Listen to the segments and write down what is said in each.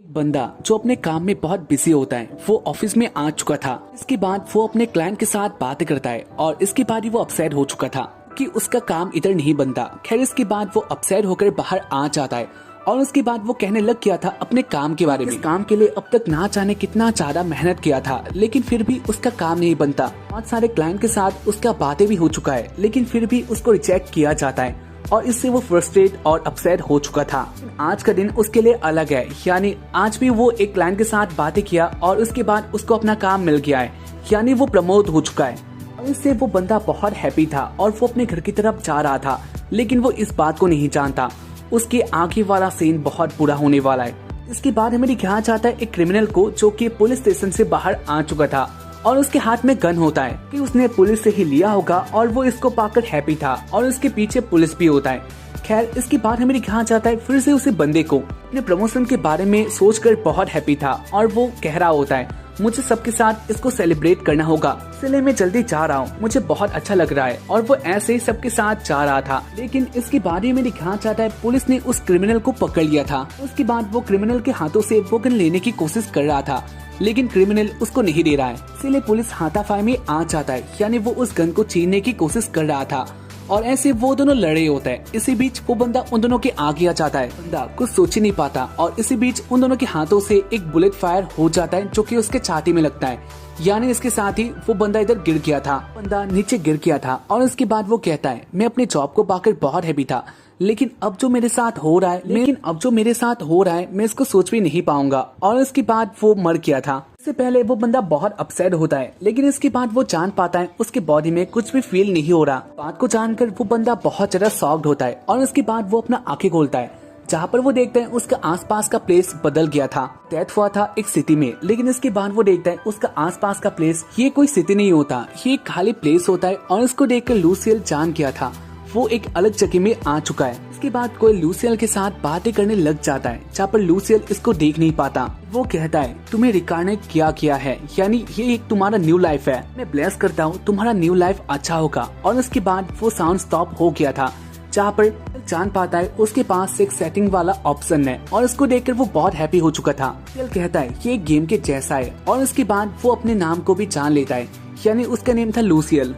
बंदा जो अपने काम में बहुत बिजी होता है वो ऑफिस में आ चुका था। इसके बाद वो अपने क्लाइंट के साथ बात करता है और इसके बाद ही वो अपसेट हो चुका था कि उसका काम इधर नहीं बनता। खैर इसके बाद वो अपसेट होकर बाहर आ जाता है और उसके बाद वो कहने लग गया था अपने काम के बारे में। इस काम के लिए अब तक ना जाने कितना ज्यादा मेहनत किया था लेकिन फिर भी उसका काम नहीं बनता। बहुत सारे क्लाइंट के साथ उसका बातें भी हो चुका है लेकिन फिर भी उसको रिजेक्ट किया जाता है और इससे वो फ्रस्ट्रेट और अपसेट हो चुका था। आज का दिन उसके लिए अलग है, यानी आज भी वो एक क्लाइंट के साथ बातें किया और उसके बाद उसको अपना काम मिल गया है, यानी वो प्रमोट हो चुका है। और इससे वो बंदा बहुत हैप्पी था और वो अपने घर की तरफ जा रहा था लेकिन वो इस बात को नहीं जानता उसके आगे वाला सीन बहुत बुरा होने वाला है। इसके बाद हमें दिखाया जाता है एक क्रिमिनल को जो कि पुलिस स्टेशन से बाहर आ चुका था और उसके हाथ में गन होता है कि उसने पुलिस से ही लिया होगा और वो इसको पाकर हैप्पी था और उसके पीछे पुलिस भी होता है। खैर इसके बाद हमें दिखाया जाता है फिर से उसी बंदे को अपने प्रमोशन के बारे में सोचकर बहुत हैप्पी था और वो कह रहा होता है मुझे सबके साथ इसको सेलिब्रेट करना होगा, इसलिए मैं जल्दी जा रहा हूँ, मुझे बहुत अच्छा लग रहा है। और वो ऐसे ही सबके साथ जा रहा था लेकिन इसके बाद ही में दिखाया जाता है पुलिस ने उस क्रिमिनल को पकड़ लिया था। उसके बाद वो क्रिमिनल के हाथों से वो गन लेने की कोशिश कर रहा था लेकिन क्रिमिनल उसको नहीं दे रहा है, इसीलिए पुलिस हाथापाई में आ जाता है, यानी वो उस गन को छीनने की कोशिश कर रहा था और ऐसे वो दोनों लड़े होते हैं। इसी बीच वो बंदा उन दोनों के आगे आ जाता है। बंदा कुछ सोच ही नहीं पाता और इसी बीच उन दोनों के हाथों से एक बुलेट फायर हो जाता है जो कि उसके छाती में लगता है, यानी इसके साथ ही वो बंदा इधर गिर गया था। बंदा नीचे गिर गया था और उसके बाद वो कहता है मैं अपने जॉब को पाकर बहुत हैप्पी था लेकिन अब जो मेरे साथ हो रहा है मैं इसको सोच भी नहीं पाऊंगा। और इसके बाद वो मर गया था। इससे पहले वो बंदा बहुत अपसेट होता है लेकिन इसके बाद वो जान पाता है उसके बॉडी में कुछ भी फील नहीं हो रहा। बात को जानकर वो बंदा बहुत ज्यादा शॉक्ड होता है और उसके बाद वो अपना आंखें खोलता है जहाँ पर वो देखता है उसका आसपास का प्लेस बदल गया था। डेथ हुआ था एक सिटी में लेकिन इसके बाद वो देखता है उसका आसपास का प्लेस ये कोई सिटी नहीं होता, ये एक खाली प्लेस होता है। और इसको देखकर लूसियल जान गया था वो एक अलग जगह में आ चुका है। इसके बाद कोई लूसियल के साथ बातें करने लग जाता है जहाँ पर लूसियल इसको देख नहीं पाता। वो कहता है तुम्हें रिकार्ड ने क्या किया है, यानी ये एक तुम्हारा न्यू लाइफ है, मैं ब्लेस करता हूँ तुम्हारा न्यू लाइफ अच्छा होगा। और उसके बाद वो साउंड स्टॉप हो गया था जहाँ पर जान पाता है उसके पास एक सेटिंग वाला ऑप्शन है और इसको देखकर वो बहुत हैप्पी हो चुका था। कहता है ये गेम के जैसा है और उसके बाद वो अपने नाम को भी जान लेता है, यानी उसका नेम था लूसियल।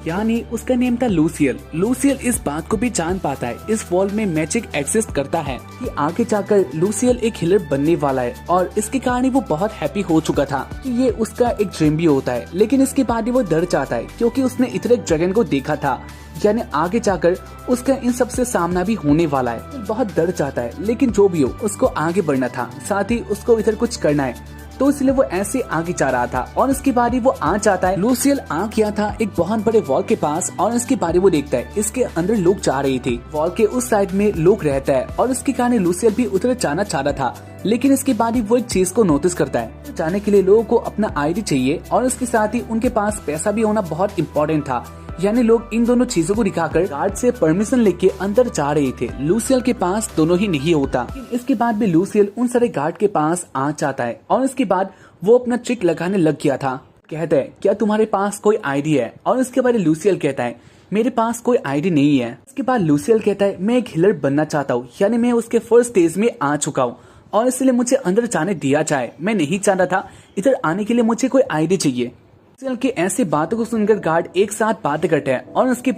लूसियल इस बात को भी जान पाता है इस वर्ल्ड में मैजिक एग्जिस्ट करता है कि आगे जाकर लूसियल एक हिलर बनने वाला है और इसके कारण वो बहुत हैप्पी हो चुका था कि ये उसका एक ड्रीम भी होता है। लेकिन इसके बाद ही वो डर जाता है क्योंकि उसने इधर एक ड्रैगन को देखा था, यानी आगे जाकर उसका इन सब से सामना भी होने वाला है। बहुत डर जाता है लेकिन जो भी हो उसको आगे बढ़ना था, साथ ही उसको इधर कुछ करना है तो इसलिए वो ऐसे आगे जा रहा था। और इसके बाद ही वो आ जाता है, लूसियल आ गया था एक बहुत बड़े वॉल के पास और इसके बाद वो देखता है इसके अंदर लोग जा रहे थे, वॉल के उस साइड में लोग रहता है और इसके कारण लूसियल भी उधर जाना चाह रहा था। लेकिन इसके बाद ही वो एक चीज को नोटिस करता है, जाने के लिए लोगों को अपना आईडी चाहिए और इसके साथ ही उनके पास पैसा भी होना बहुत इम्पोर्टेंट था, यानी लोग इन दोनों चीजों को दिखाकर गार्ड से परमिशन लेके अंदर जा रहे थे। लूसियल के पास दोनों ही नहीं होता। इसके बाद भी लूसियल उन सारे गार्ड के पास आ जाता है और इसके बाद वो अपना ट्रिक लगाने लग गया था। कहता है क्या तुम्हारे पास कोई आईडी है? और इसके बाद लूसियल कहता है मेरे पास कोई आईडी नहीं है। इसके बाद लूसियल कहता है मैं एक हिलर बनना चाहता हूँ, यानी मैं उसके फर्स्ट स्टेज में आ चुका हूँ और इसलिए मुझे अंदर जाने दिया जाए, मैं नहीं चाहता था इधर आने के लिए, मुझे कोई आईडी चाहिए। के ऐसे बातों को सुनकर गार्ड एक साथ बातें करते हैं और उसके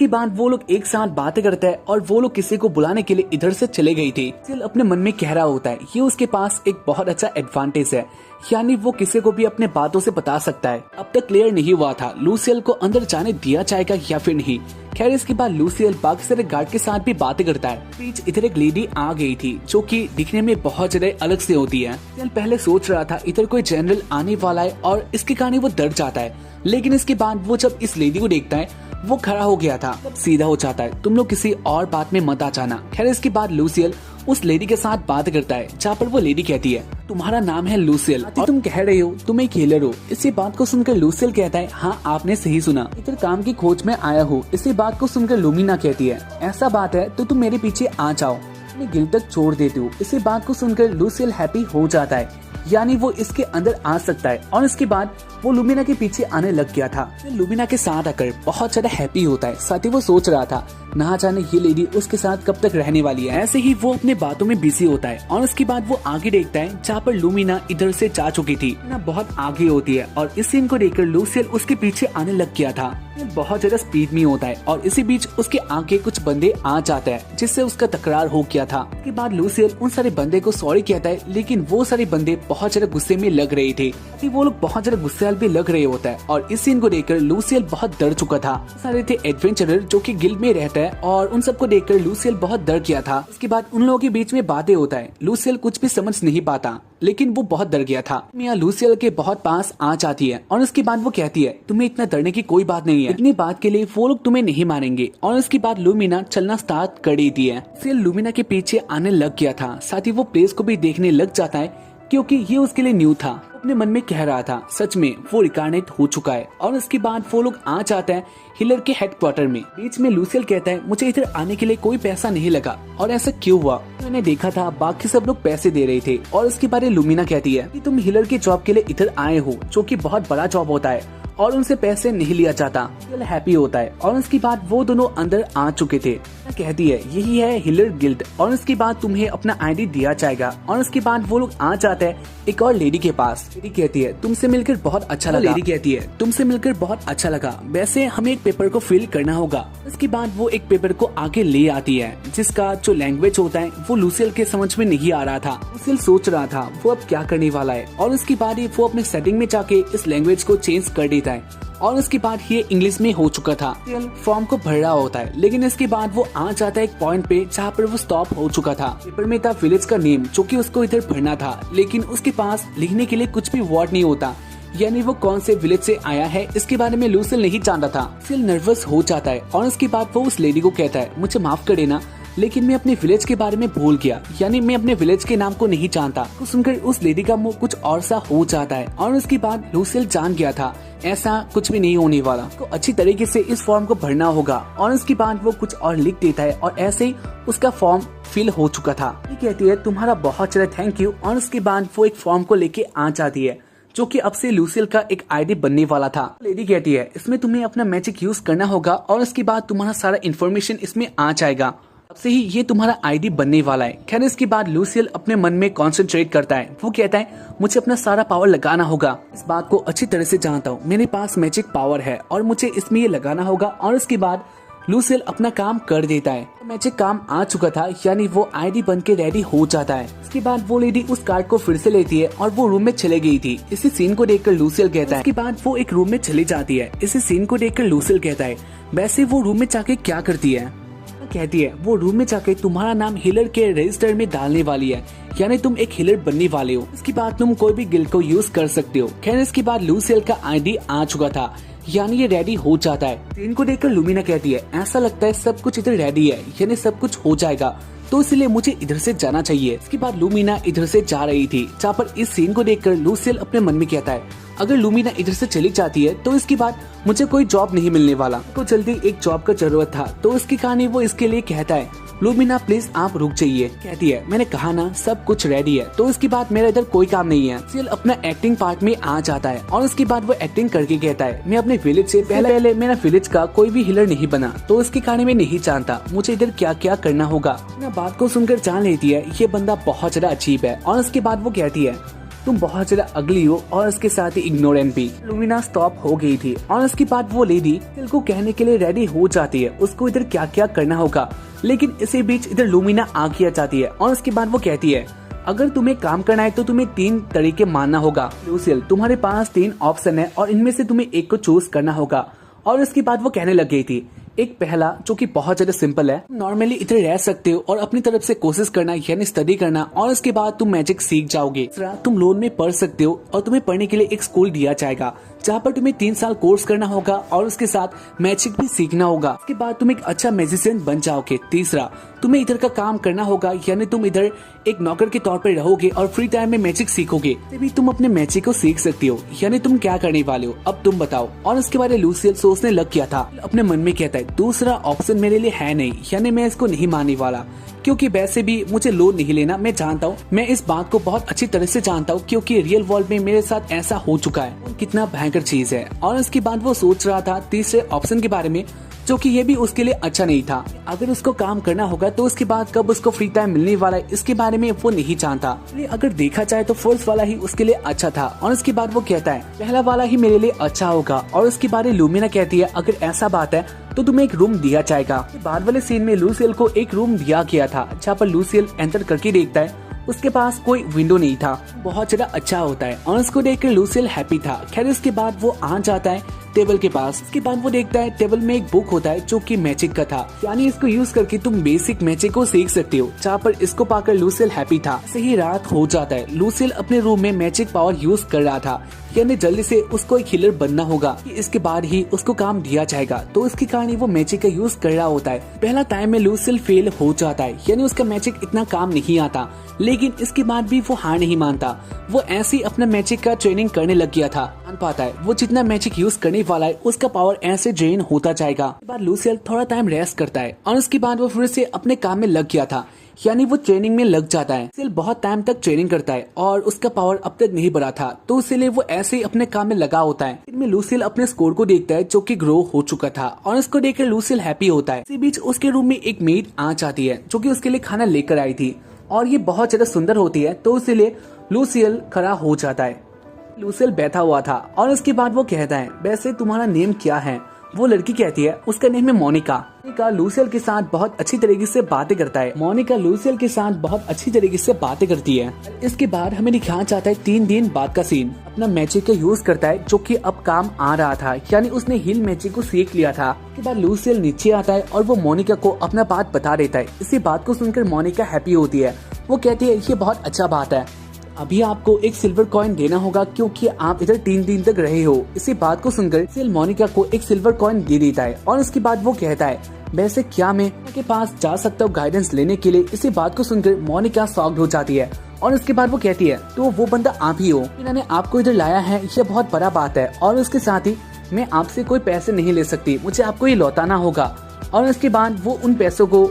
बाद वो लोग एक साथ बातें करते हैं और वो लोग किसी को बुलाने के लिए इधर से चले गई थी। अपने मन में कह रहा होता है ये उसके पास एक बहुत अच्छा एडवांटेज है, यानी वो किसी को भी अपने बातों से बता सकता है। अब तक क्लियर नहीं हुआ था लूसियल को अंदर जाने दिया जाएगा या फिर नहीं। खैर इसके बाद लूसियल बाकी सारे गार्ड के साथ भी बातें करता है। बीच इधर एक लेडी आ गई थी जो कि दिखने में बहुत ज्यादा अलग से होती है। पहले सोच रहा था इधर कोई जनरल आने वाला है और इसके कारण वो डर जाता है, लेकिन इसके बाद वो जब इस लेडी को देखता है वो खड़ा हो गया था, सीधा हो जाता है तुम लोग किसी और बात में मत आ जाना। खैर इसके बाद लूसियल उस लेडी के साथ बात करता है जहाँ पर वो लेडी कहती है तुम्हारा नाम है लूसियल और तुम कह रहे हो तुम एक हीलर हो। इसी बात को सुनकर लूसियल कहता है हाँ आपने सही सुना, इधर काम की खोज में आया हूँ। इसी बात को सुनकर लूमिना कहती है ऐसा बात है तो तुम मेरे पीछे आ जाओ। मैं गिल्ड तक छोड़ देती हूँ। इसी बात को सुनकर लूसियल हैप्पी हो जाता है, यानी वो इसके अंदर आ सकता है। और इसके बाद वो लुमिना के पीछे आने लग गया था। लुमिना के साथ आकर बहुत ज्यादा हैप्पी होता है। साथ ही वो सोच रहा था ना जाने ये लेडी उसके साथ कब तक रहने वाली है। ऐसे ही वो अपने बातों में बिजी होता है और उसके बाद वो आगे देखता है जहाँ पर लुमिना इधर से जा चुकी थी ना, बहुत आगे होती है। और इस सीन को देखकर लूसियल उसके पीछे आने लग गया था। बहुत ज्यादा स्पीड में होता है और इसी बीच उसके आगे कुछ बंदे आ जाते हैं जिससे उसका तकरार हो गया था। उसके बाद लूसियल उन सारे बंदे को सॉरी कहता है, लेकिन वो सारे बंदे बहुत ज्यादा गुस्से में लग रहे थे। वो लोग बहुत ज्यादा गुस्सेल भी लग रहे होता है। और इस सीन को देखकर लूसियल बहुत डर चुका था। सारे थे एडवेंचरर जो कि गिल्ड में रहता है और उन सबको देखकर लूसियल बहुत डर गया था। इसके बाद उन लोगों के बीच में बातें होता है। लूसियल कुछ भी समझ नहीं पाता, लेकिन वो बहुत डर गया था। मिया लूसियल के बहुत पास आ जाती है और उसके बाद वो कहती है तुम्हें इतना डरने की कोई बात नहीं है, इतनी बात के लिए वो लोग तुम्हें नहीं मारेंगे। और उसके बाद लुमिना चलना स्टार्ट कर देती है। लूसियल लुमिना के पीछे आने लग गया था। साथ ही वो प्लेस को भी देखने लग जाता है क्योंकि ये उसके लिए न्यू था। अपने मन में कह रहा था सच में वो रिकार्नेट हो चुका है। और उसके बाद वो लोग आ जाते हैं हिलर के हेडक्वार्टर में। बीच में लूसियल कहता है मुझे इधर आने के लिए कोई पैसा नहीं लगा। और ऐसा क्यों हुआ? मैंने देखा था बाकी सब लोग पैसे दे रहे थे। और उसके बारे लुमिना कहती है कि तुम हिलर के जॉब के लिए इधर आए हो, जो कि बहुत बड़ा जॉब होता है और उनसे पैसे नहीं लिया जाता। हैप्पी होता है और उसके बाद वो दोनों अंदर आ चुके थे। कहती है यही है हिलर गिल्ड और उसके बाद तुम्हें अपना आईडी दिया जाएगा। और उसके बाद वो लोग आ जाते हैं एक और लेडी के पास। लेडी कहती है तुमसे मिलकर बहुत अच्छा लगा। लेडी कहती है तुमसे मिलकर बहुत अच्छा लगा, वैसे हमें एक पेपर को फिल करना होगा। उसके बाद वो एक पेपर को आगे ले आती है जिसका जो लैंग्वेज होता है वो लूसियल के समझ में नहीं आ रहा था। लूसियल सोच रहा था वो अब क्या करने वाला है। और उसके बाद वो अपने सेटिंग में जाके इस लैंग्वेज को चेंज कर देता है। और उसके बाद ये इंग्लिश में हो चुका था। फॉर्म को भर रहा होता है, लेकिन इसके बाद वो आ जाता है एक पॉइंट पे जहाँ पर वो स्टॉप हो चुका था। पेपर में था विलेज का नेम जो कि उसको इधर भरना था, लेकिन उसके पास लिखने के लिए कुछ भी वर्ड नहीं होता, यानी वो कौन से विलेज से आया है इसके बारे में लूसियल नहीं जानता था। लूसियल नर्वस हो जाता है और उसके बाद वो उस लेडी को कहता है मुझे माफ कर देना, लेकिन मैं अपने विलेज के बारे में भूल गया, यानी मैं अपने विलेज के नाम को नहीं जानता। तो सुनकर उस लेडी का मुंह कुछ और सा हो जाता है। और उसके बाद लूसियल जान गया था ऐसा कुछ भी नहीं होने वाला, तो अच्छी तरीके से इस फॉर्म को भरना होगा। और उसके बाद वो कुछ और लिख देता है और ऐसे ही उसका फॉर्म फिल हो चुका था। ये कहती है तुम्हारा बहुत सारा थैंक यू। और उसके बाद वो एक फॉर्म को लेके आ जाती है जो कि अब से लूसियल का एक आईडी बनने वाला था। लेडी कहती है इसमें तुम्हें अपना मैजिक यूज करना होगा और उसके बाद तुम्हारा सारा इन्फॉर्मेशन इसमें आ जाएगा। अब से ही ये तुम्हारा आईडी बनने वाला है। खैर इसके बाद लूसियल अपने मन में कॉन्सेंट्रेट करता है। वो कहता है मुझे अपना सारा पावर लगाना होगा। इस बात को अच्छी तरह से जानता हूँ, मेरे पास मैजिक पावर है और मुझे इसमें ये लगाना होगा। और इसके बाद लूसियल अपना काम कर देता है। मैजिक काम आ चुका था, यानी वो आईडी बन के रेडी हो जाता है। इसके बाद वो लेडी उस कार्ड को फिर से लेती है और वो रूम में चले गई थी। इसी सीन को देखकर लूसियल कहता है। इसके बाद वो एक रूम में चली जाती है। इसी सीन को देखकर लूसियल कहता है वैसे वो रूम में जाके क्या करती है? कहती है वो रूम में जाके तुम्हारा नाम हिलर के रजिस्टर में डालने वाली है, यानी तुम एक हिलर बनने वाले हो। इसके बाद तुम कोई भी गिल्ड को यूज कर सकते हो। खैर इसके बाद लूसियल का आईडी आ चुका था, यानी ये रेडी हो जाता है। सीन को देखकर लुमिना कहती है ऐसा लगता है सब कुछ इधर रेडी है, यानी सब कुछ हो जाएगा, तो इसलिए मुझे इधर से जाना चाहिए। इसके बाद लुमिना इधर से जा रही थी, जहाँ पर इस सीन को देखकर लूसियल अपने मन में कहता है अगर लुमिना इधर से चली जाती है तो इसके बाद मुझे कोई जॉब नहीं मिलने वाला। तो जल्दी एक जॉब का जरूरत था, तो इसकी कहानी वो इसके लिए कहता है लुमिना प्लीज आप रुक जाइए। कहती है मैंने कहा ना सब कुछ रेडी है, तो इसके बाद मेरा इधर कोई काम नहीं है। लूसियल अपना एक्टिंग पार्ट में आ जाता है और उसके बाद वो एक्टिंग करके कहता है मैं अपने विलेज से पहले मेरा विलेज का कोई भी हिलर नहीं बना, तो इसकी कहानी में नहीं जानता मुझे इधर क्या क्या करना होगा। बात को सुनकर जान लेती है ये बंदा बहुत ज्यादा अजीब है। और उसके बाद वो कहती है तुम बहुत ज्यादा अगली हो और इसके साथ ही इग्नोरेंट भी। लुमिना स्टॉप हो गई थी और उसके बाद वो लेडी दिल को कहने के लिए रेडी हो जाती है उसको इधर क्या क्या करना होगा, लेकिन इसी बीच इधर लुमिना आ गया जाती है। और उसके बाद वो कहती है अगर तुम्हें काम करना है तो तुम्हें 3 तरीके मानना होगा। लूसियल तुम्हारे पास 3 ऑप्शन है और इनमें से तुम्हें एक को चूज करना होगा। और उसके बाद वो कहने लग गई थी एक पहला जो कि बहुत ज्यादा सिंपल है, नॉर्मली इधर रह सकते हो और अपनी तरफ से कोशिश करना यानी स्टडी करना और उसके बाद तुम मैजिक सीख जाओगे। दूसरा तुम लोन में पढ़ सकते हो और तुम्हें पढ़ने के लिए एक स्कूल दिया जाएगा जहाँ पर तुम्हें 3 साल कोर्स करना होगा और उसके साथ मैजिक भी सीखना होगा। उसके बाद तुम एक अच्छा मैजिशियन बन जाओगे। तीसरा तुम्हें इधर का काम करना होगा, यानी तुम इधर एक नौकर के तौर पर रहोगे और फ्री टाइम में मैजिक सीखोगे। तभी तुम अपने मैजिक को सीख सकती हो, यानी तुम क्या करने वाले हो अब तुम बताओ। और उसके बारे में लूसियल सोचने लग गया था। अपने मन में कहता है दूसरा ऑप्शन मेरे लिए है नहीं, यानी मैं इसको नहीं मानने वाला, क्योंकि वैसे भी मुझे लोन नहीं लेना, मैं जानता हूँ, मैं इस बात को बहुत अच्छी तरह से जानता हूँ क्योंकि रियल वर्ल्ड में मेरे साथ ऐसा हो चुका है। कितना भयंकर चीज है। और उसके बाद वो सोच रहा था तीसरे ऑप्शन के बारे में, जो कि ये भी उसके लिए अच्छा नहीं था। अगर उसको काम करना होगा तो उसके बाद कब उसको फ्री टाइम मिलने वाला है इसके बारे में वो नहीं जानता। अगर देखा जाए तो फर्स्ट वाला ही उसके लिए अच्छा था। और उसके बाद वो कहता है पहला वाला ही मेरे लिए अच्छा होगा। और उसके बाद लूमिना कहती है अगर ऐसा बात है तो तुम्हें एक रूम दिया जाएगा। बाद वाले सीन में लूसियल को एक रूम दिया गया था जहाँ पर लूसियल एंटर करके देखता है उसके पास कोई विंडो नहीं था। बहुत ज्यादा अच्छा होता है और उसको देखकर लूसियल हैप्पी था। खैर इसके बाद वो आ जाता है टेबल के पास। इसके बाद वो देखता है टेबल में एक बुक होता है जो कि मैजिक का था, यानी इसको यूज करके तुम बेसिक मैजिक को सीख सकते हो। जहाँ पर इसको पाकर लूसियल हैप्पी था। सही रात हो जाता है। लूसियल अपने रूम में मैजिक पावर यूज कर रहा था, यानी जल्दी से उसको एक हीलर बनना होगा। इसके बाद ही उसको काम दिया जाएगा, तो इसके कारण वो मैजिक का यूज कर रहा होता है। पहला टाइम में लूसियल फेल हो जाता है, यानी उसका मैजिक इतना काम नहीं आता। लेकिन इसके बाद भी वो हार नहीं मानता। वो ऐसे ही अपना मैजिक का ट्रेनिंग करने लग गया था। जान पाता है वो जितना मैजिक यूज करने वाला है उसका पावर ऐसे ड्रेन होता जाएगा। उसके बाद लूसियल थोड़ा टाइम रेस्ट करता है और उसके बाद वो फिर से अपने काम में लग गया था, यानी वो ट्रेनिंग में लग जाता है। लूसियल बहुत टाइम तक ट्रेनिंग करता है और उसका पावर अब तक नहीं बढ़ा था, तो इसलिए वो ऐसे ही अपने काम में लगा होता है। इनमें लूसियल अपने स्कोर को देखता है जो कि ग्रो हो चुका था और उसको देखकर लूसियल हैप्पी होता है। इसी बीच उसके रूम में एक मेड आ जाती है जो कि उसके लिए खाना लेकर आई थी और ये बहुत ज्यादा सुंदर होती है, तो इसलिए लूसियल खड़ा हो जाता है। लूसियल बैठा हुआ था और उसके बाद वो कहता है वैसे तुम्हारा नेम क्या है। वो लड़की कहती है उसका नेम है मोनिका। मोनिका लूसियल के साथ बहुत अच्छी तरीके से बातें करता है। मोनिका लूसियल के साथ बहुत अच्छी तरीके से बातें करती है। इसके बाद हमें दिखाया जाता है 3 दिन बाद का सीन। अपना मैजिक का यूज करता है जो कि अब काम आ रहा था, यानी उसने हील मैजिक को सीख लिया था। इसके बाद लूसियल नीचे आता है और वो मोनिका को अपना बात बता देता है। इसी बात को सुनकर मोनिका हैप्पी होती है। वो कहती है ये बहुत अच्छा बात है, अभी आपको एक सिल्वर कॉइन देना होगा क्योंकि आप इधर 3 दिन तक रहे हो। इसी बात को सुनकर लूसियल मोनिका को एक सिल्वर कॉइन दे देता है और उसके बाद वो कहता है वैसे क्या मैं के पास जा सकता हूँ गाइडेंस लेने के लिए। इसी बात को सुनकर मोनिका शॉक्ड हो जाती है और उसके बाद वो कहती है तो वो बंदा आप ही हो, मैंने आपको इधर लाया है, ये बहुत बड़ा बात है। और उसके साथ ही मैं आपसे कोई पैसे नहीं ले सकती, मुझे आपको ये लौटाना होगा। और उसके बाद वो उन पैसों को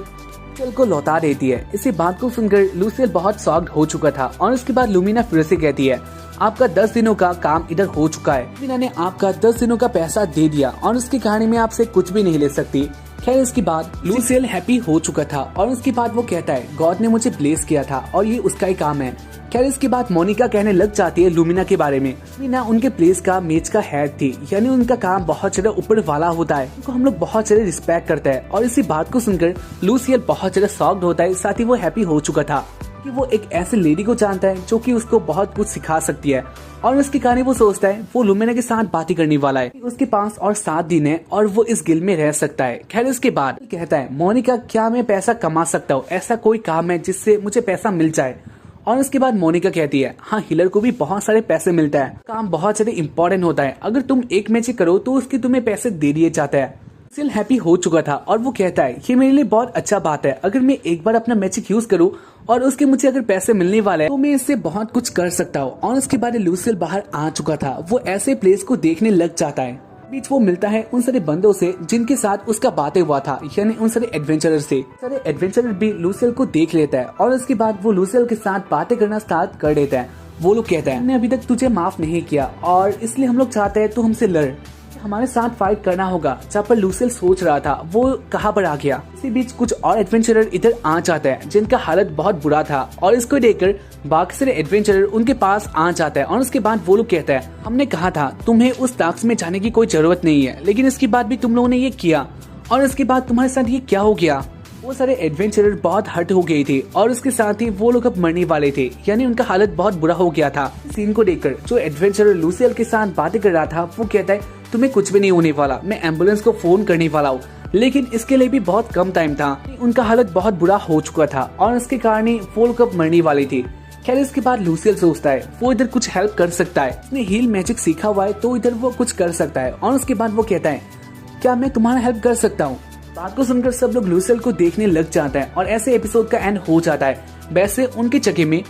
लौटा देती है। इसी बात को सुनकर लूसियल बहुत शॉक्ड हो चुका था और उसके बाद लूमिना फिर से कहती है आपका 10 दिनों का काम इधर हो चुका है। लूमिना ने आपका 10 दिनों का पैसा दे दिया और उसकी कहानी में आपसे कुछ भी नहीं ले सकती। खैर इसके बाद लूसियल हैप्पी हो चुका था और उसके बाद वो कहता है गॉड ने मुझे ब्लेस किया था और ये उसका ही काम है। खैर इसके बाद मोनिका कहने लग जाती है लूमिना के बारे में। लूमिना उनके प्लेस का मेज का हेड थी, यानी उनका काम बहुत ज्यादा ऊपर वाला होता है, उनको हम लोग बहुत ज्यादा रिस्पेक्ट करते हैं। और इसी बात को सुनकर लूसियल बहुत ज्यादा शॉक्ड होता है। साथ ही वो हैप्पी हो चुका था कि वो एक ऐसी लेडी को जानता है जो कि उसको बहुत कुछ सिखा सकती है। और उसके कारण वो सोचता है वो लूमिना के साथ बातें करने वाला है। उसके पास और 7 दिन है और वो इस गिल्ड में रह सकता है। खैर इसके बाद कहता है मोनिका क्या मैं पैसा कमा सकता हूँ, ऐसा कोई काम है जिससे मुझे पैसा मिल जाए। और उसके बाद मोनिका कहती है हाँ हीलर को भी बहुत सारे पैसे मिलता है, काम बहुत ज्यादा इम्पोर्टेंट होता है, अगर तुम एक मैजिक करो तो उसके तुम्हें पैसे दे दिए जाते हैं। लूसियल हैप्पी हो चुका था और वो कहता है ये मेरे लिए बहुत अच्छा बात है, अगर मैं एक बार अपना मैजिक यूज करूँ और उसके मुझे अगर पैसे मिलने वाले हैं तो मैं इससे बहुत कुछ कर सकता हूँ। और उसके बाद लूसियल बाहर आ चुका था। वो ऐसे प्लेस को देखने लग जाता है। बीच वो मिलता है उन सारे बंदों से जिनके साथ उसका बातें हुआ था, यानी उन सारे एडवेंचरर से। सारे एडवेंचरर भी लूसियल को देख लेता है और उसके बाद वो लूसियल के साथ बातें करना स्टार्ट कर देता है। वो लोग कहते हैं हमने अभी तक तुझे माफ नहीं किया और इसलिए हम लोग चाहते हैं तू हमसे लड़, हमारे साथ फाइट करना होगा। जहाँ पर लूसियल सोच रहा था वो कहाँ पर आ गया। इसी बीच कुछ और एडवेंचरर इधर आ जाते हैं जिनका हालत बहुत बुरा था और इसको देखकर बाकी सारे एडवेंचरर उनके पास आ जाते हैं। और उसके बाद वो लोग कहते हैं हमने कहा था तुम्हें उस टास्क में जाने की कोई जरूरत नहीं है, लेकिन इसके बाद भी तुम लोगों ने ये किया और इसके बाद तुम्हारे साथ ये क्या हो गया। वो सारे एडवेंचरर बहुत हर्ट हो गई थी और उसके साथ ही वो लोग अब मरने वाले थे, यानी उनका हालत बहुत बुरा हो गया था। सीन को देखकर जो एडवेंचरर लूसियल के साथ बातें कर रहा था वो कहता है तुम्हें कुछ भी नहीं होने वाला, मैं एम्बुलेंस को फोन करने वाला हूँ। लेकिन इसके लिए भी बहुत कम टाइम था, उनका हालत बहुत बुरा हो चुका था और इसके कारण ही वो लोग अब मरने वाली थी। खैर इसके बाद लूसियल सोचता है वो इधर कुछ हेल्प कर सकता है, उसने हील मैजिक सीखा हुआ है तो इधर वो कुछ कर सकता है। और उसके बाद वो कहता है क्या मैं तुम्हारा हेल्प कर सकता हूँ। बात को सुनकर सब लोग लूसियल को देखने लग जाता है और ऐसे एपिसोड का एंड हो जाता है। वैसे उनके जगह में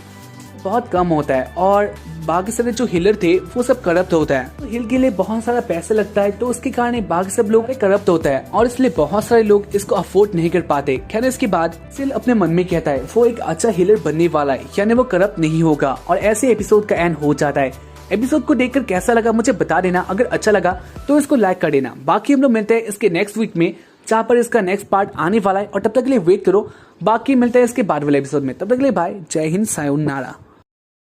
बहुत कम होता है और बाकी सारे जो हिलर थे वो सब करप्ट होता है। तो हिल के लिए बहुत सारा पैसा लगता है, तो उसके कारण बाकी सब लोग करप्ट होता है और इसलिए बहुत सारे लोग इसको अफोर्ड नहीं कर पाते। खैर इसके बाद सिल अपने मन में कहता है वो एक अच्छा हिलर बनने वाला है, यानी वो करप्ट नहीं होगा और ऐसे एपिसोड का एंड हो जाता है। एपिसोड को देखकर कैसा लगा मुझे बता देना, अगर अच्छा लगा तो इसको लाइक कर देना। बाकी हम लोग मिलते हैं इसके नेक्स्ट वीक में, जहाँ पर इसका नेक्स्ट पार्ट आने वाला है और तब तक के लिए वेट करो। बाकी मिलते हैं इसके बाद वाले एपिसोड में, तब तक के लिए बाय, जय हिंद, सायोनारा।